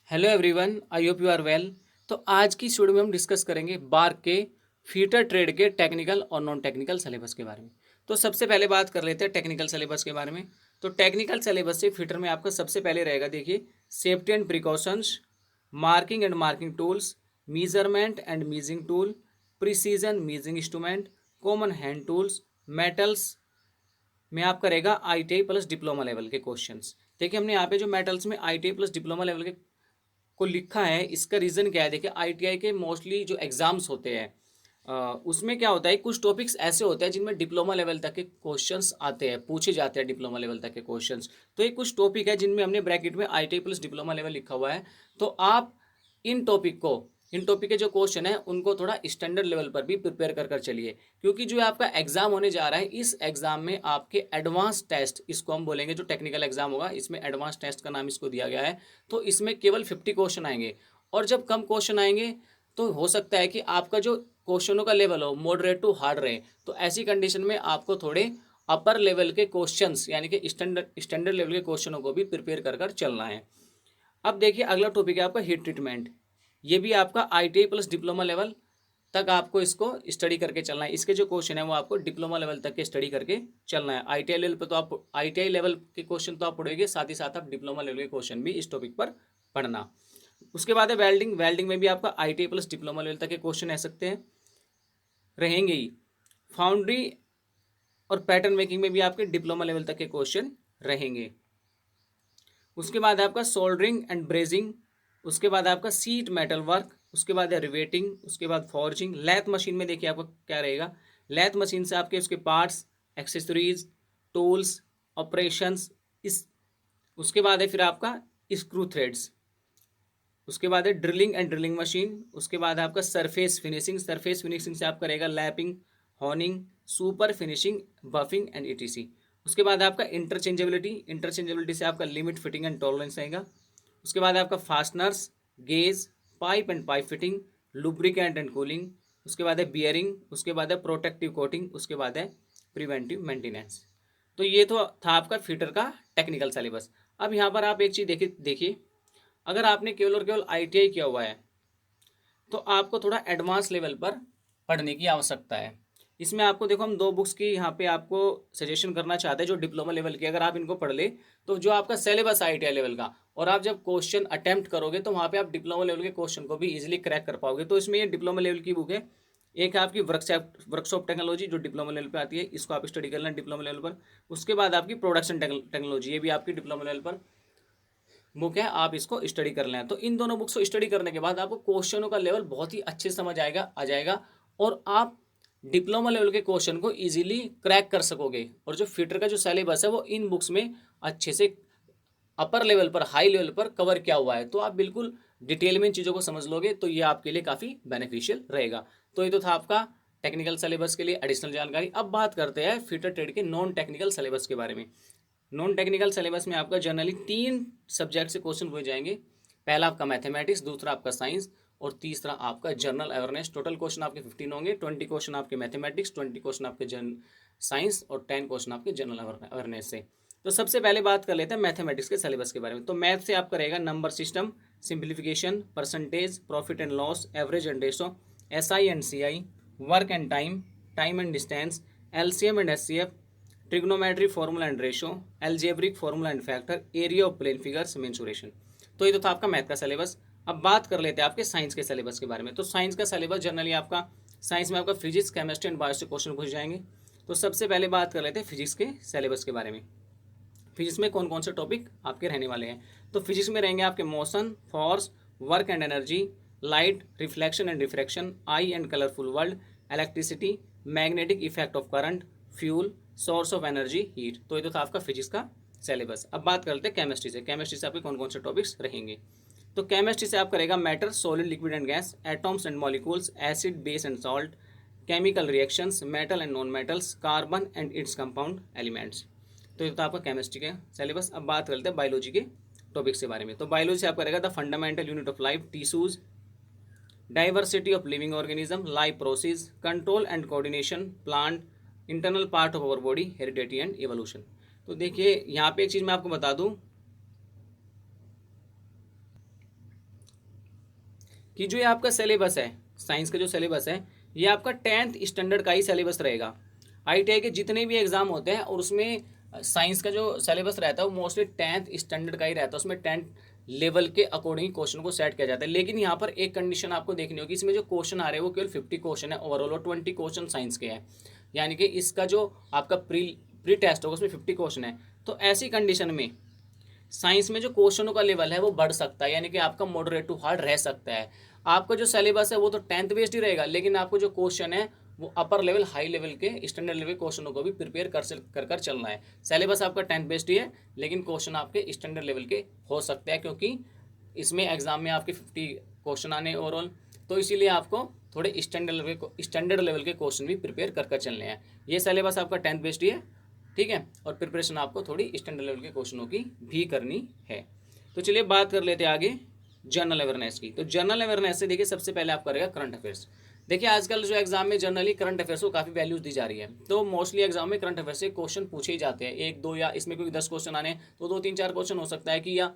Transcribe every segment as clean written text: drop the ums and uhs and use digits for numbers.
Hello everyone, I hope you are well. तो आज की इस वीडियो में हम डिस्कस करेंगे बार्क के फीटर ट्रेड के टेक्निकल और नॉन टेक्निकल सिलेबस के बारे में। तो सबसे पहले बात कर लेते हैं टेक्निकल सिलेबस के बारे में। तो टेक्निकल सिलेबस से फीटर में आपका सबसे पहले रहेगा, देखिए, safety and precautions, marking and marking tools, measurement and measuring tool, precision measuring instrument, common hand tools, metals में आपका रहेगा ITI प्लस डिप्लोमा लेवल के क्वेश्चंस। देखिए, हमने यहाँ पे जो मेटल्स में ITI प्लस डिप्लोमा लेवल के को लिखा है, इसका रीज़न क्या है? देखिए, ITI के मोस्टली जो एग्ज़ाम्स होते हैं उसमें क्या होता है, कुछ टॉपिक्स ऐसे होते हैं जिनमें डिप्लोमा लेवल तक के क्वेश्चंस आते हैं, पूछे जाते हैं डिप्लोमा लेवल तक के क्वेश्चंस। तो ये कुछ टॉपिक है जिनमें हमने ब्रैकेट में ITI प्लस डिप्लोमा लेवल लिखा हुआ है। तो आप इन टॉपिक को, इन टॉपिक के जो क्वेश्चन है उनको थोड़ा स्टैंडर्ड लेवल पर भी प्रिपेयर कर कर चलिए, क्योंकि जो आपका एग्जाम होने जा रहा है, इस एग्जाम में आपके एडवांस टेस्ट, इसको हम बोलेंगे जो टेक्निकल एग्जाम होगा, इसमें एडवांस टेस्ट का नाम इसको दिया गया है। तो इसमें केवल 50 क्वेश्चन आएंगे, और जब कम क्वेश्चन आएंगे तो हो सकता है कि आपका जो क्वेश्चनों का लेवल हो मॉडरेट टू हार्ड रहे। तो ऐसी कंडीशन में आपको थोड़े अपर लेवल के क्वेश्चंस, यानी कि स्टैंडर्ड लेवल के क्वेश्चनों को भी प्रिपेयर कर कर चलना है। अब देखिए, अगला टॉपिक है आपका हीट ट्रीटमेंट। ये भी आपका ITI प्लस डिप्लोमा लेवल तक आपको इसको स्टडी करके चलना है। इसके जो क्वेश्चन है वो आपको डिप्लोमा लेवल तक के स्टडी करके चलना है। ITI लेवल पे तो आप ITI लेवल के क्वेश्चन तो आप पढ़ोगे, साथ ही साथ आप डिप्लोमा लेवल के क्वेश्चन भी इस टॉपिक पर पढ़ना। उसके बाद है वेल्डिंग। वेल्डिंग में भी आपका ITI प्लस डिप्लोमा लेवल तक के क्वेश्चन रह सकते हैं, रहेंगे ही। फाउंड्री और पैटर्न मेकिंग में भी आपके डिप्लोमा लेवल तक के क्वेश्चन रहेंगे। उसके बाद आपका सोल्डरिंग एंड ब्रेजिंग, उसके बाद आपका सीट मेटल वर्क, उसके बाद है रिवेटिंग, उसके बाद फॉर्जिंग। लैथ मशीन में देखिए आपका क्या रहेगा, लैथ मशीन से आपके उसके पार्ट्स, एक्सेसरीज, टूल्स, ऑपरेशंस, इस उसके बाद है फिर आपका स्क्रू थ्रेड्स। उसके बाद है ड्रिलिंग एंड ड्रिलिंग मशीन। उसके बाद आपका सरफेस फिनिशिंग। सरफेस फिनिशिंग से आपका रहेगा lapping, horning, super finishing, buffing and ETC। उसके बाद आपका इंटरचेंजेबिलिटी। इंटरचेंजेबिलिटी से आपका लिमिट, फिटिंग एंड टॉलरेंस रहेगा। उसके बाद आपका fasteners, gauge, pipe and pipe fitting, lubricant and cooling. उसके बाद है बियरिंग। उसके बाद है प्रोटेक्टिव कोटिंग। उसके बाद है प्रिवेंटिव मेंटेनेंस। तो ये तो था आपका फिटर का टेक्निकल सिलेबस। अब यहाँ पर आप एक चीज़ देखिए देखिए, अगर आपने केवल और केवल ITI किया हुआ है तो आपको थोड़ा एडवांस लेवल पर पढ़ने की आवश्यकता है। इसमें आपको देखो, हम दो बुक्स की यहाँ पे आपको सजेशन करना चाहते हैं जो डिप्लोमा लेवल की, अगर आप इनको पढ़ ले तो जो आपका सिलेबस ITI लेवल का, और आप जब क्वेश्चन अटेम्प्ट करोगे तो वहाँ पे आप डिप्लोमा लेवल के क्वेश्चन को भी इजीली क्रैक कर पाओगे। तो इसमें ये डिप्लोमा लेवल की बुक है। एक है आपकी वर्कशॉप टेक्नोलॉजी जो डिप्लोमा लेवल पे आती है, इसको आप स्टडी कर लें डिप्लोमा लेवल पर। उसके बाद आपकी प्रोडक्शन टेक्नोलॉजी, ये भी आपकी डिप्लोमा लेवल पर बुक है, आप इसको स्टडी कर लें। तो इन दोनों बुक्स को स्टडी करने के बाद आपको क्वेश्चनों का लेवल बहुत ही अच्छे से समझ आ जाएगा, और आप डिप्लोमा लेवल के क्वेश्चन को इजीली क्रैक कर सकोगे। और जो फिटर का जो सिलेबस है वो इन बुक्स में अच्छे से अपर लेवल पर, हाई लेवल पर कवर किया हुआ है। तो आप बिल्कुल डिटेल में इन चीज़ों को समझ लोगे, तो ये आपके लिए काफ़ी बेनिफिशियल रहेगा। तो ये तो था आपका टेक्निकल सिलेबस के लिए एडिशनल जानकारी। अब बात करते हैं फिटर ट्रेड के नॉन टेक्निकल सिलेबस के बारे में। नॉन टेक्निकल सिलेबस में आपका जनरली 3 सब्जेक्ट से क्वेश्चन पूछे जाएंगे। पहला आपका मैथमेटिक्स, दूसरा आपका साइंस, और तीसरा आपका जनरल अवेयरनेस। टोटल क्वेश्चन आपके 15 होंगे। 20 क्वेश्चन आपके मैथमेटिक्स, 20 क्वेश्चन आपके साइंस, और 10 क्वेश्चन आपके जनरल अवेयरनेस से। तो सबसे पहले बात कर लेते हैं मैथमेटिक्स के सिलेबस के बारे में। तो मैथ से आपका रहेगा number system, simplification, percentage, profit and loss, average and ratio, SI and CI, work and time, time and distance, LCM and HCF, trigonometry formula and ratio, algebraic formula and factor, area of plane figures, mensuration. तो ये तो था आपका math का syllabus. अब बात कर लेते हैं आपके साइंस के सिलेबस के बारे में। तो साइंस का सिलेबस जनरली आपका, साइंस में आपका फिजिक्स, केमिस्ट्री एंड बायो से क्वेश्चन पूछ जाएंगे। तो सबसे पहले बात कर लेते हैं फिजिक्स के सिलेबस के बारे में। फिजिक्स में कौन कौन से टॉपिक आपके रहने वाले हैं? तो फिजिक्स में रहेंगे आपके motion, force, work and energy, light, reflection and refraction, I and colourful world, electricity, magnetic effect of current, fuel, source of energy, heat. तो ये तो था आपका फिजिक्स का सिलेबस। अब बात करते हैं केमिस्ट्री से। केमिस्ट्री से आपके कौन कौन से टॉपिक्स रहेंगे? तो केमिस्ट्री से आपका रहेगा matter, solid, liquid and gas, atoms and molecules, acid, base and salt, chemical reactions, metal and non metals, carbon and its compound elements. तो ये तो आपका केमिस्ट्री का सिलेबस। अब बात करते हैं बायोलॉजी के टॉपिक्स के बारे में। तो बायोलॉजी से आपका रहेगा the fundamental unit of life, tissues, diversity of living organism, life process, control and coordination, plant, internal part of our body, heredity and evolution. तो देखिए, यहाँ पे एक चीज़ मैं आपको बता दूँ, कि जो ये आपका सिलेबस है, साइंस का जो सिलेबस है, ये आपका 10th स्टैंडर्ड का ही सिलेबस रहेगा। ITI के जितने भी एग्जाम होते हैं और उसमें साइंस का जो सिलेबस रहता है वो मोस्टली 10th स्टैंडर्ड का ही रहता है, उसमें 10th लेवल के अकॉर्डिंग क्वेश्चन को सेट किया जाता है। लेकिन यहाँ पर एक कंडीशन आपको देखनी होगी, इसमें जो क्वेश्चन आ रहे हैं वो केवल 50 क्वेश्चन है ओवरऑल और 20 क्वेश्चन साइंस के हैं, यानी कि इसका जो आपका प्री प्री टेस्ट होगा उसमें 50 क्वेश्चन है। तो ऐसी कंडीशन में साइंस में जो क्वेश्चनों का लेवल है वो बढ़ सकता है, यानी कि आपका मॉडरेट टू हार्ड रह सकता है। आपका जो सिलेबस है वो तो 10th बेस्ड ही रहेगा, लेकिन आपको जो क्वेश्चन है वो अपर लेवल हाई लेवल के स्टैंडर्ड लेवल क्वेश्चनों को भी प्रिपेयर कर चलना है। सिलेबस आपका 10th बेस्ड ही है, लेकिन क्वेश्चन आपके स्टैंडर्ड लेवल के हो सकते हैं, क्योंकि इसमें एग्जाम में आपके 50 क्वेश्चन आने ओवरऑल, तो इसीलिए आपको थोड़े स्टैंडर्ड लेवल के क्वेश्चन भी प्रिपेयर कर चलने हैं। ये सिलेबस आपका 10th बेस्ड ही है, ठीक है, और प्रिपरेशन आपको थोड़ी स्टैंडर्ड लेवल के क्वेश्चनों की भी करनी है। तो चलिए बात कर लेते हैं आगे जनरल अवेयरनेस की। तो जनरल अवेयरनेस से देखिए सबसे पहले आपका रहेगा करंट अफेयर्स। देखिए आजकल जो एग्जाम में जनरली करंट अफेयर्स को काफ़ी वैल्यूज दी जा रही है, तो मोस्टली एग्जाम में करंट अफेयर्स से क्वेश्चन पूछे ही जाते हैं, एक दो, या इसमें कोई 10 क्वेश्चन आने तो 2 3 4 क्वेश्चन हो सकता है कि, या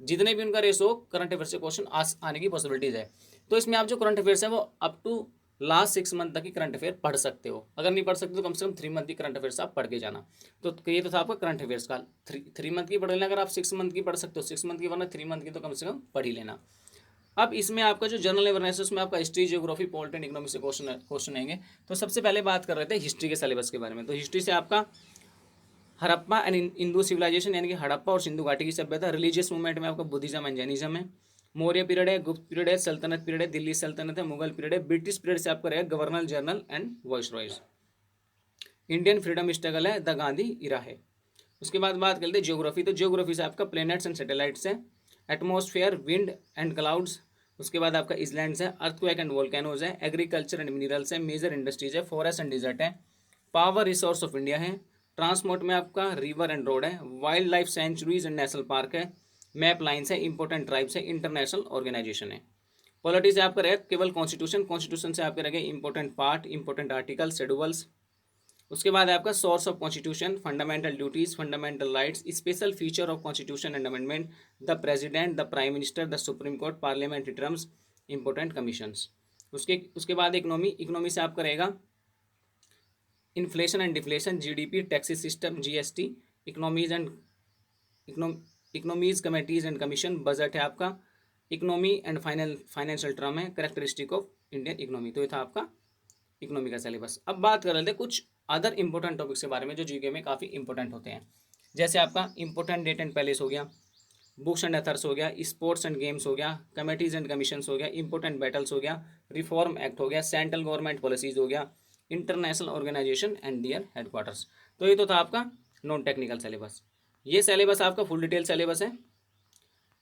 जितने भी उनका रेस हो करंट अफेयर्स से क्वेश्चन आने की पॉसिबिलिटीज है। तो इसमें आप जो करंट अफेयर्स है वो अप टू लास्ट 6 मंथ तक की करंट अफेयर पढ़ सकते हो, अगर नहीं पढ़ सकते तो कम से कम 3 मंथ की करंट अफेयर्स आप पढ़ के जाना। तो ये तो था आपका करंट अफेयर्स का। 3 मंथ की पढ़ लेना, अगर आप 6 मंथ की पढ़ सकते हो 6 मंथ की, वरना 3 मंथ की तो कम से कम पढ़ ही लेना। अब इसमें आपका जो जनरल अवेयरनेस है उसमें आपका history, geography, polity and economy से क्वेश्चन आएंगे। तो सबसे पहले बात कर रहे थे हिस्ट्री के सिलेबस के बारे में। तो हिस्ट्री से आपका हड़प्पा एंड इंदू सिविलाइजेशन, यानी कि हड़प्पा और सिंधु घाटी की सभ्यता। रिलीजियस मूवमेंट में आपका बुद्धिज्म एंड जैनिज्म है। मौर्य पीरियड है, गुप्त पीरियड है, सल्तनत पीरियड है, दिल्ली सल्तनत है, मुगल पीरियड है। ब्रिटिश पीरियड से आपका रहेगा governor general and viceroys. Indian freedom struggle है, द गांधी इरा है। उसके बाद बात करते हैं ज्योग्राफी। तो ज्योग्राफी से आपका प्लैनेट्स एंड सैटेलाइट्स है, एटमॉस्फेयर, विंड एंड क्लाउड्स। उसके बाद आपका इसलैंड्स है, अर्थक्वेक एंड वोल्केनोज है, एग्रीकल्चर एंड मिनरल्स है, मेजर इंडस्ट्रीज है, फॉरेस्ट एंड डिजर्ट है, पावर रिसोर्स ऑफ इंडिया है। ट्रांसपोर्ट में आपका रिवर एंड रोड है, wild life sanctuaries and national park है, मैप लाइन्स है, इंपॉर्टेंट ट्राइब्स है, इंटरनेशनल ऑर्गेनाइजेशन है। पॉलिटी से आपका रहेगा केवल कॉन्स्टिट्यूशन, कॉन्स्टिट्यूशन से आपके रहेंगे important part, important article, schedules. उसके बाद आपका source of constitution, fundamental duties, fundamental rights, special feature of constitution and amendment, the president, the prime minister, the supreme court, parliamentary terms, important commissions. उसके बाद economy. Economy से आपका रहेगा inflation and deflation, GDP, taxes system, GST, economies and economies committees and commission, budget है आपका, economy and financial term है, characteristic of Indian economy. तो ये था आपका इकोनॉमी का सिलेबस। अब बात कर लेते हैं कुछ अदर इंपॉर्टेंट टॉपिक्स के बारे में जो जीके में काफ़ी इंपॉर्टेंट होते हैं। जैसे आपका इंपॉर्टेंट डेट एंड पैलेस हो गया, बुक्स एंड अथर्स हो गया, स्पोर्ट्स एंड गेम्स हो गया, कमेटीज एंड कमीशंस हो गया, इंपॉर्टेंट बैटल्स हो गया, रिफॉर्म एक्ट हो गया, सेंट्रल गवर्नमेंट पॉलिसीज हो गया, international organisation and their headquarters. तो ये तो था आपका नॉन टेक्निकल सिलेबस। ये सिलेबस आपका फुल डिटेल सिलेबस है।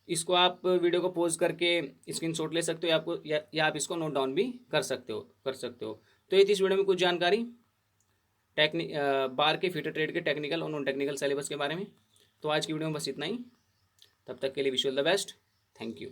इसको आप वीडियो को पॉज करके स्क्रीनशॉट ले सकते हो, या आप इसको नोट डाउन भी कर सकते हो। तो ये थी इस वीडियो में कुछ जानकारी बार के फ्यूचर ट्रेड के टेक्निकल और नॉन टेक्निकल सिलेबस के बारे में। तो आज की वीडियो में बस इतना ही। तब तक के लिए wish you all the best. Thank you.